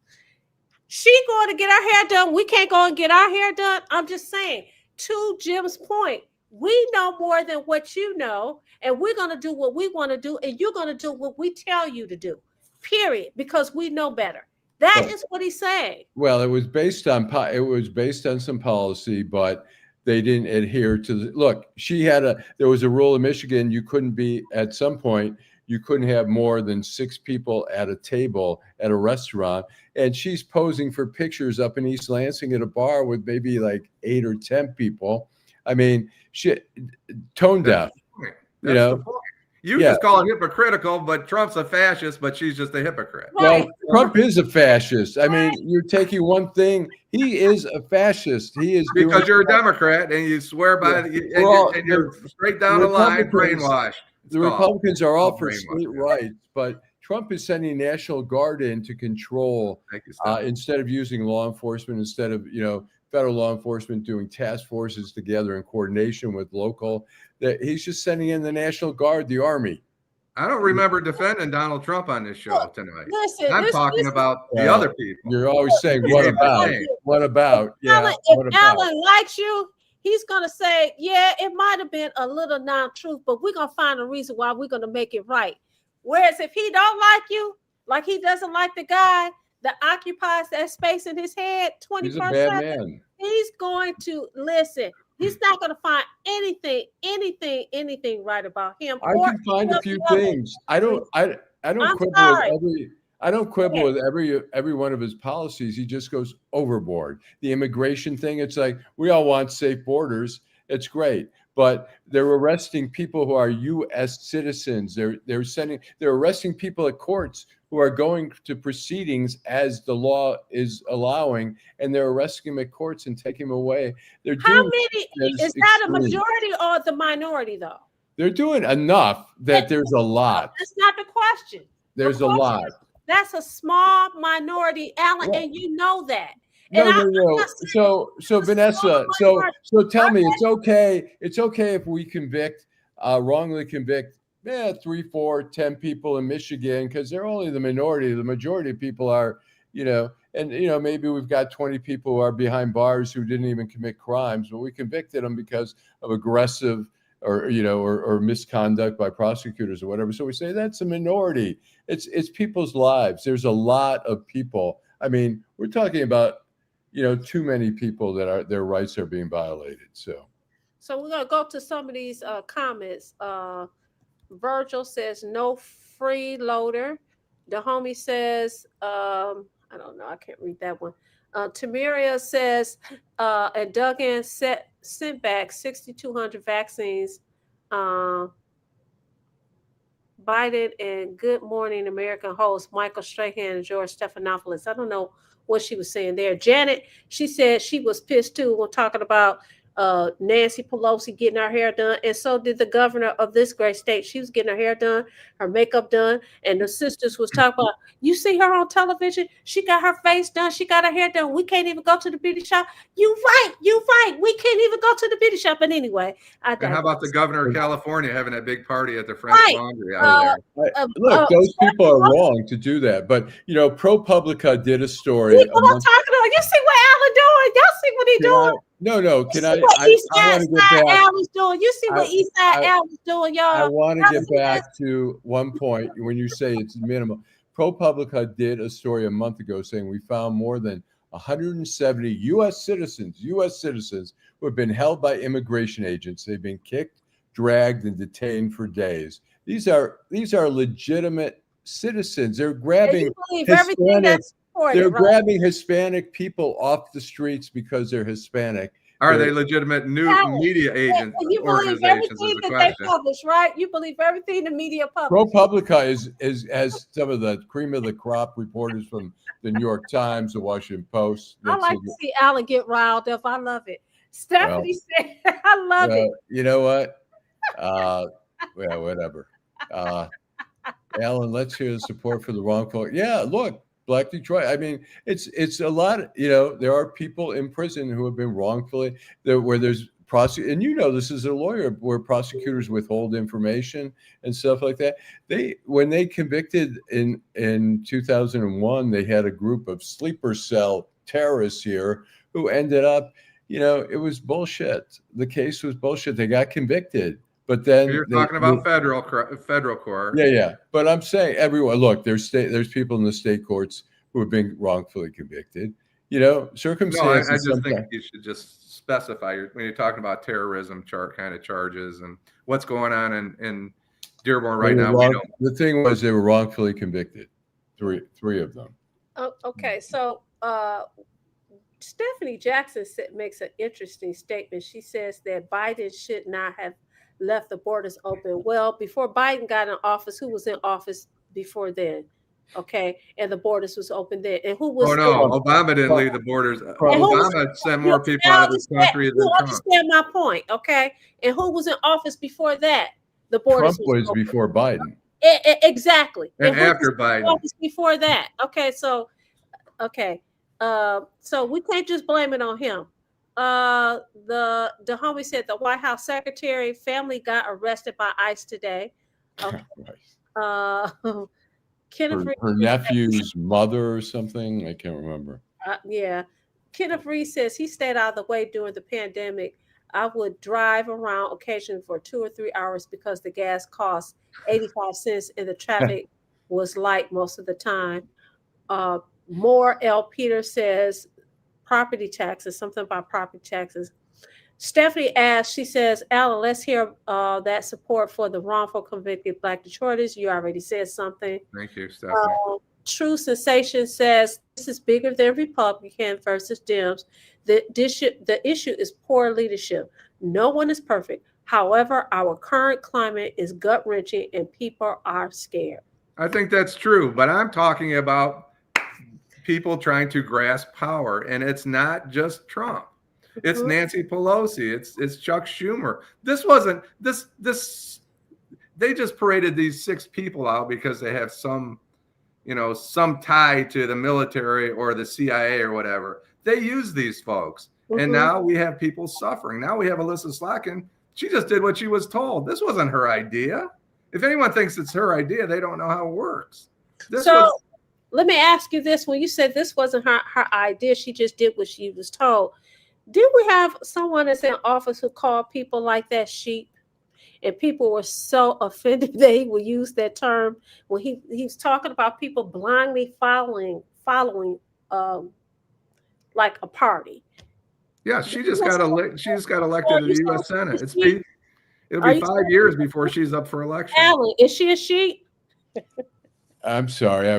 She going to get her hair done. We can't go and get our hair done. I'm just saying, to Jim's point, we know more than what you know, and we're going to do what we want to do, and you're going to do what we tell you to do, period, because we know better. That is what he's saying. Well, it was based on some policy, but they didn't adhere to the look. There was a rule in Michigan, you couldn't be, at some point, you couldn't have more than 6 people at a table at a restaurant. And she's posing for pictures up in East Lansing at a bar with maybe like 8 or 10 people. I mean, tone deaf. That's the point. You just call it hypocritical, but Trump's a fascist, but she's just a hypocrite. Right. Well, Trump is a fascist. I mean, you're taking one thing. He is a fascist. He is because you're a Democrat and you swear by it, and you're straight down the line brainwashed. The Republicans are all for state rights, but Trump is sending National Guard in to control instead of using law enforcement, instead of federal law enforcement doing task forces together in coordination with local. That he's just sending in the National Guard, the Army. I don't remember defending Donald Trump on this show tonight. Listen, I'm talking about the other people. You're always saying, "What about? What about?" Yeah. If Allan likes you, he's gonna say, "Yeah, it might have been a little non-truth, but we're gonna find a reason why we're gonna make it right." Whereas if he don't like you, like he doesn't like the guy that occupies that space in his head 24/7, he's going to listen. He's not going to find anything right about him. I can find a few things. I don't quibble with every one of his policies. He just goes overboard. The immigration thing, it's like we all want safe borders. It's great, but they're arresting people who are U.S. citizens. They're arresting people at courts who are going to proceedings as the law is allowing, and they're arresting them at courts and taking them away. How many is that? A majority or the minority, though? They're doing enough that there's a lot. That's not the question. There's a lot. That's a small minority, Allan, and you know that. No. So Vanessa, so tell me, it's okay. It's okay if we wrongly convict 3, 4, 10 people in Michigan, because they're only the minority. The majority of people are, maybe we've got 20 people who are behind bars who didn't even commit crimes, but we convicted them because of aggressive or misconduct by prosecutors or whatever. So we say that's a minority. It's people's lives. There's a lot of people. I mean, we're talking about, too many people that their rights are being violated. So we're gonna go to some of these comments. Virgil says no freeloader. The homie says, I don't know, I can't read that one. Tamiria says, and Duggan sent back 6,200 vaccines. Biden and Good Morning American host Michael Strahan and George Stephanopoulos. I don't know what she was saying there. Janet, she said she was pissed too when talking about Nancy Pelosi getting her hair done, and so did the governor of this great state. She was getting her hair done, her makeup done, and the sisters was talking about, you see her on television, she got her face done, she got her hair done, we can't even go to the beauty shop. You right, we can't even go to the beauty shop. But anyway, and how about the governor of California having a big party at the French Laundry out there? Look, those people are wrong to do that, but ProPublica did a story. You see what Allan doing? Y'all see what he doing? No. Can I? East Side Allan's doing. You see what East Side Allan's doing, y'all. I want to get back to one point when you say it's minimal. ProPublica did a story a month ago saying we found more than 170 U.S. citizens who have been held by immigration agents. They've been kicked, dragged, and detained for days. These are legitimate citizens. They're grabbing grabbing Hispanic people off the streets because they're Hispanic. Are they legitimate new media agents? You believe everything that they publish, right? You believe everything the media publish. ProPublica has some of the cream of the crop reporters from the New York Times, the Washington Post. I like to see Allan get riled up. I love it. Stephanie said, I love it. You know what? Whatever. Allan, let's hear the support for the wrongful. Yeah, look. Black Detroit. I mean, it's a lot. You know, there are people in prison who have been wrongfully where there's and you know this as a lawyer, where prosecutors withhold information and stuff like that. When they convicted in 2001, they had a group of sleeper cell terrorists here who ended up, you know, it was bullshit. The case was bullshit. They got convicted. But then You're talking about federal court. Yeah. But I'm saying everyone, look, there's people in the state courts who have been wrongfully convicted. You know, circumstances. No, I just think you should just specify when you're talking about terrorism kind of charges and what's going on in Dearborn right now. The thing was they were wrongfully convicted. Three of them. Oh, okay, so Stephanie Jackson makes an interesting statement. She says that Biden should not have left the borders open. Well, before Biden got in office, who was in office before then? Okay, and the borders was open then. And who was? Oh no, Obama didn't leave the borders. Obama sent more people out of the country than Trump. Understand my point, okay? And who was in office before that? The borders. Trump was before Biden. Exactly. And after Biden. Office before that. Okay, so so we can't just blame it on him. The homie said the White House secretary family got arrested by ICE today. Okay. Her nephew's mother or something. I can't remember. Yeah. Kenneth Reed says he stayed out of the way during the pandemic. I would drive around occasionally for 2 or 3 hours because the gas cost 85 cents and the traffic was light most of the time. More L. Peter says property taxes, something about property taxes. Stephanie asks, she says, Allan, let's hear that support for the wrongful convicted Black Detroiters. You already said something. Thank you, Stephanie. True Sensation says this is bigger than Republican versus Dems. The issue is poor leadership. No one is perfect. However, our current climate is gut-wrenching and people are scared. I think that's true, but I'm talking about people trying to grasp power, and it's not just Trump. It's Nancy Pelosi. It's Chuck Schumer. This wasn't this. They just paraded these 6 people out because they have some tie to the military or the CIA or whatever. They use these folks, and now we have people suffering. Now we have Alyssa Slotkin. She just did what she was told. This wasn't her idea. If anyone thinks it's her idea, they don't know how it works. Let me ask you this. When you said this wasn't her idea, she just did what she was told. Did we have someone that's in office who called people like that sheep? And people were so offended they would use that term when he's talking about people blindly following like a party. Yeah, she just got elected to the U.S. Senate. It'll be 5 years before she's up for election. Allan, is she a sheep? I'm sorry. I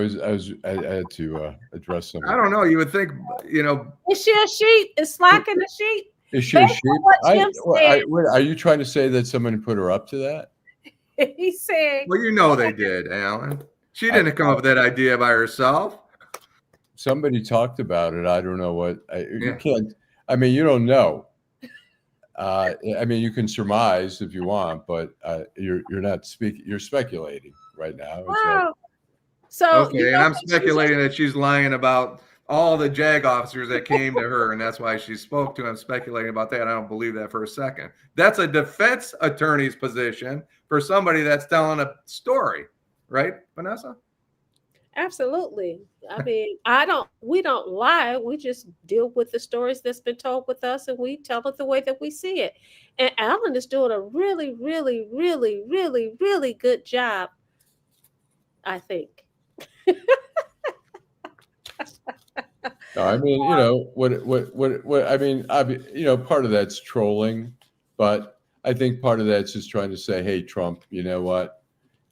had to address something. I don't know. You would think, Is she a sheep? Is Slotkin a sheep? Is she a sheep? Are you trying to say that someone put her up to that? He's saying. Well, they did, Allan. She didn't come up with that idea by herself. Somebody talked about it. I don't know what. You can't. I mean, you don't know. I mean, you can surmise if you want, but you're not speaking. You're speculating right now. Wow. So okay, and I'm speculating that she's lying about all the JAG officers that came to her, and that's why she spoke to. I'm speculating about that. I don't believe that for a second. That's a defense attorney's position for somebody that's telling a story, right, Vanessa? Absolutely. I mean, we don't lie. We just deal with the stories that's been told with us, and we tell it the way that we see it. And Allan is doing a really, really, really, really, really good job, I think. I mean, what I mean, part of that's trolling, but I think part of that's just trying to say, hey, Trump, you know what?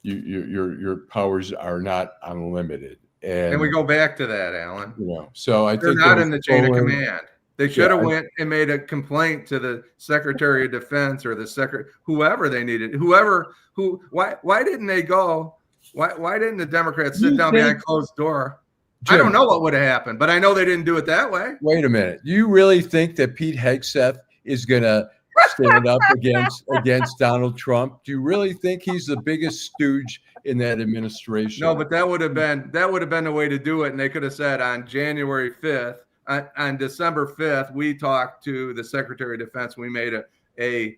Your powers are not unlimited. And we go back to that, Allan. So I think they're not in the chain of command. They should have went and made a complaint to the Secretary of Defense or the whoever they needed. Why didn't they go? Why didn't the Democrats sit down behind closed door? Jim, I don't know what would have happened, but I know they didn't do it that way. Wait a minute. You really think that Pete Hegseth is going to stand up against Donald Trump? Do you really think he's the biggest stooge in that administration? No, but that would have been the way to do it, and they could have said on January 5th, on December 5th, we talked to the Secretary of Defense. We made a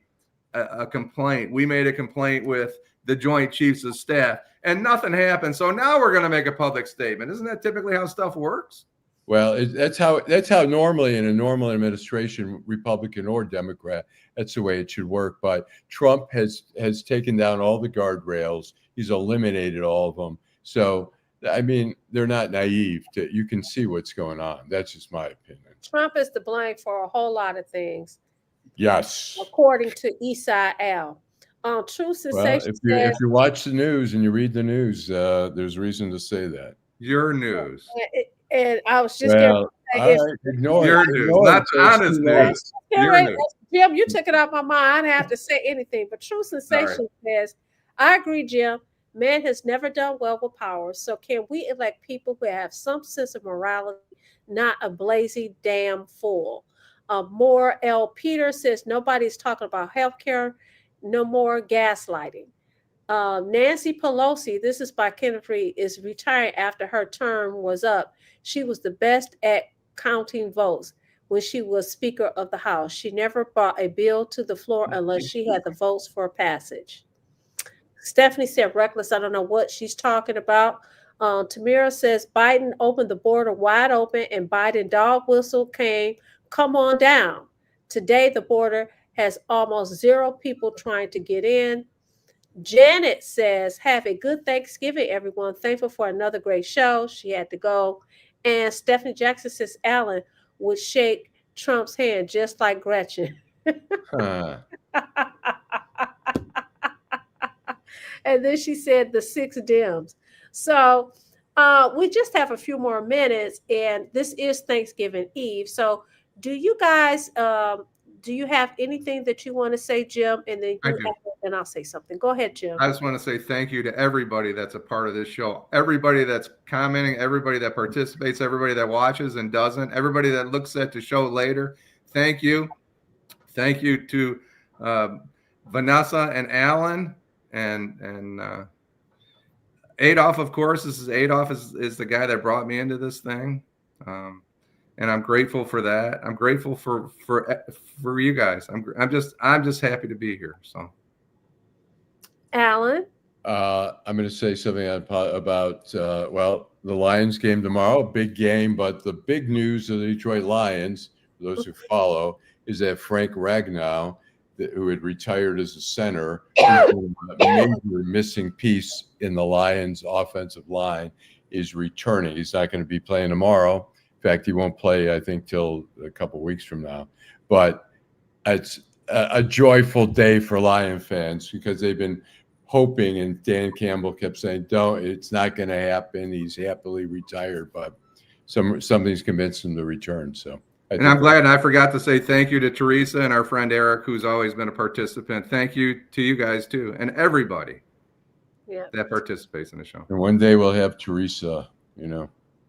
complaint. We made a complaint with the Joint Chiefs of Staff, and nothing happened. So now we're going to make a public statement. Isn't that typically how stuff works? Well, that's how normally in a normal administration, Republican or Democrat, that's the way it should work. But Trump has taken down all the guardrails. He's eliminated all of them. So, I mean, they're not naive. You can see what's going on. That's just my opinion. Trump is to blame for a whole lot of things. Yes. According to Eastside Al. True Sensation if you watch the news and you read the news, there's reason to say that. Your news. And I was just going to say, ignore your it. news, not honest news. Your news. Jim, you took it out my mind. I didn't have to say anything. But True Sensation says, I agree, Jim. Man has never done well with power. So can we elect people who have some sense of morality, not a blazy damn fool? More L. Peter says, nobody's talking about healthcare. No more gaslighting. Nancy Pelosi, this is by Kenneth Reed, is retiring after her term was up. She was the best at counting votes when she was Speaker of the House. She never brought a bill to the floor unless she had the votes for passage. Stephanie said reckless. I don't know what she's talking about. Tamira says Biden opened the border wide open and Biden dog whistle came. Come on down. Today, the border has almost 0 people trying to get in. Janet says, have a good Thanksgiving, everyone. Thankful for another great show. She had to go. And Stephanie Jackson says, Allan would shake Trump's hand just like Gretchen. And then she said the 6 Dems. So we just have a few more minutes, and this is Thanksgiving Eve. So do you guys, do you have anything that you want to say, Jim? And then and I'll say something. Go ahead, Jim. I just want to say thank you to everybody that's a part of this show. Everybody that's commenting, everybody that participates, everybody that watches and doesn't, everybody that looks at the show later. Thank you. Thank you to Vanessa and Allan and Adolph, of course. Adolph is the guy that brought me into this thing. And I'm grateful for that. I'm grateful for you guys. I'm just happy to be here. So, Allan, I'm going to say something about the Lions game tomorrow. Big game, but the big news of the Detroit Lions, for those who follow, is that Frank Ragnow, who had retired as a center, a major missing piece in the Lions' offensive line, is returning. He's not going to be playing tomorrow. In fact, he won't play, I think, till a couple of weeks from now. But it's a joyful day for Lion fans because they've been hoping, and Dan Campbell kept saying, it's not going to happen. He's happily retired, but something's convinced him to return. So, I'm glad. And I forgot to say thank you to Teresa and our friend Eric, who's always been a participant. Thank you to you guys, too, and everybody that participates in the show. And one day we'll have Teresa,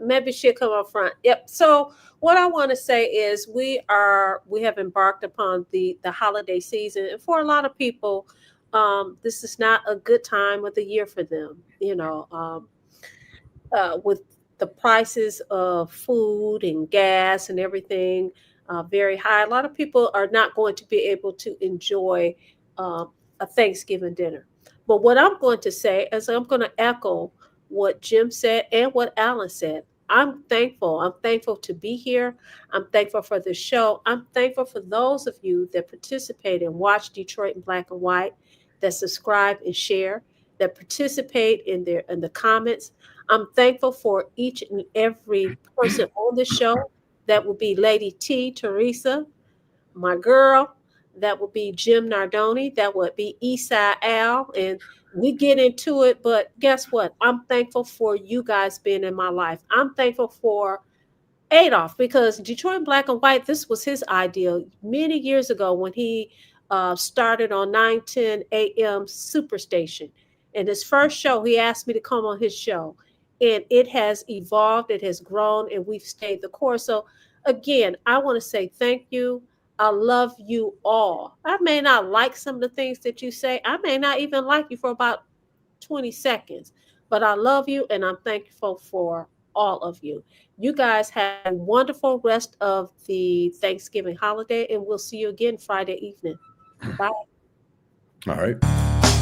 Maybe she'll come up front. Yep. So what I want to say is we have embarked upon the holiday season. And for a lot of people, this is not a good time of the year for them, with the prices of food and gas and everything very high. A lot of people are not going to be able to enjoy a Thanksgiving dinner. But what I'm going to say is I'm going to echo what Jim said and what Allan said. I'm thankful. I'm thankful to be here. I'm thankful for the show. I'm thankful for those of you that participate and watch Detroit in Black and White, that subscribe and share, that participate in the comments. I'm thankful for each and every person on the show. That would be Lady T, Teresa, my girl. That would be Jim Nardone. That would be Eastside Al. And we get into it, but guess what? I'm thankful for you guys being in my life. I'm thankful for Adolph because Detroit Black and White, this was his idea many years ago when he started on 9:10 a.m. Superstation. And his first show, he asked me to come on his show. And it has evolved, it has grown, and we've stayed the course. So again, I want to say thank you. I love you all. I may not like some of the things that you say. I may not even like you for about 20 seconds, but I love you and I'm thankful for all of you. You guys have a wonderful rest of the Thanksgiving holiday, and we'll see you again Friday evening. Bye. All right.